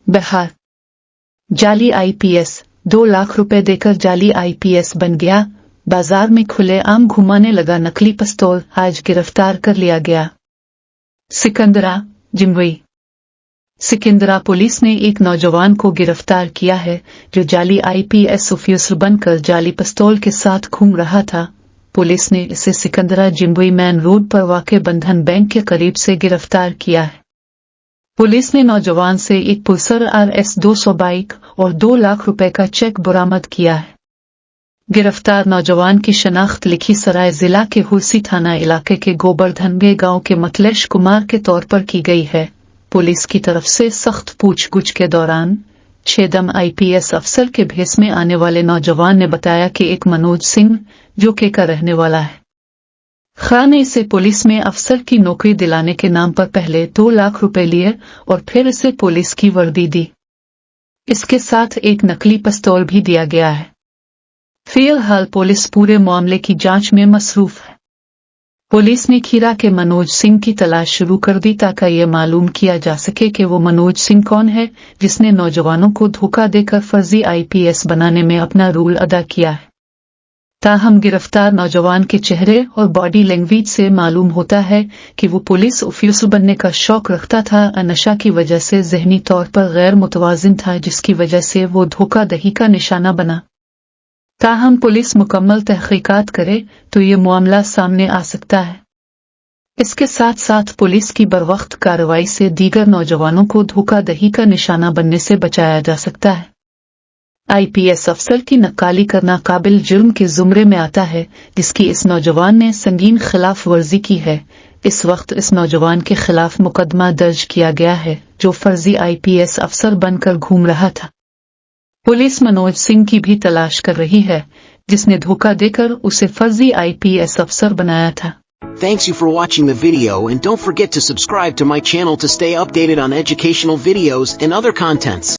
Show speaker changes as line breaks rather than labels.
बिहार। जाली आईपीएस, 2 लाख रुपए देकर जाली आईपीएस बन गया, बाजार में खुलेआम घुमाने लगा नकली पिस्तौल, आज गिरफ्तार कर लिया गया। सिकंदरा, जमुई। सिकंदरा पुलिस ने एक नौजवान को गिरफ्तार किया है जो जाली आईपीएस ऑफिसर बनकर जाली पिस्तौल के साथ घूम रहा था। पुलिस ने इसे सिकंदरा जमुई मेन रोड पर वाक़े बंधन बैंक के करीब से गिरफ्तार किया है। पुलिस ने नौजवान से एक पल्सर RS 200 बाइक और 2 लाख रुपए का चेक बरामद किया है। गिरफ्तार नौजवान की शनाख्त लखीसराय जिला के हुलसी थाना इलाके के गोबरधनगे गांव के मतलेश कुमार के तौर पर की गई है। पुलिस की तरफ से सख्त पूछगुछ के दौरान छेदम आईपीएस अफसर के भेस में आने वाले नौजवान ने बताया कि एक मनोज सिंह जो के का रहने वाला है। खान ने इसे पुलिस में अफसर की नौकरी दिलाने के नाम पर पहले 2 लाख रुपए लिए और फिर इसे पुलिस की वर्दी दी। इसके साथ एक नकली पिस्तौल भी दिया गया है। फिलहाल पुलिस पूरे मामले की जांच में मसरूफ है। पुलिस ने खीरा के मनोज सिंह की तलाश शुरू कर दी ताकि ये मालूम किया जा सके कि वो मनोज सिंह कौन है जिसने नौजवानों को धोखा देकर फर्जी आईपीएस बनाने में अपना रोल अदा किया है। ताहम गिरफ्तार नौजवान के चेहरे और बॉडी लैंग्वेज से मालूम होता है कि वो पुलिस ऑफिसर बनने का शौक रखता था और नशा की वजह से ज़हनी तौर पर गैर मुतवाज़िन था, जिसकी वजह से वो धोखाधड़ी का निशाना बना। ताहम पुलिस मुकम्मल तहकीकात करे तो ये मामला सामने आ सकता है। इसके साथ साथ पुलिस की बरवक्त कार्रवाई से दीगर नौजवानों को धोखाधड़ी का निशाना बनने से बचाया जा सकता है। आईपीएस अफसर की नक्काली करना काबिल जुर्म के जुमरे में आता है, जिसकी इस नौजवान ने संगीन खिलाफ वर्जी की है। इस वक्त इस नौजवान के खिलाफ मुकदमा दर्ज किया गया है जो फर्जी आईपीएस अफसर बनकर घूम रहा था। पुलिस मनोज सिंह की भी तलाश कर रही है जिसने धोखा देकर उसे फर्जी आईपीएस अफसर बनाया था।
Thanks you for watching the video and don't forget to subscribe to my channel to stay updated on educational videos and other contents.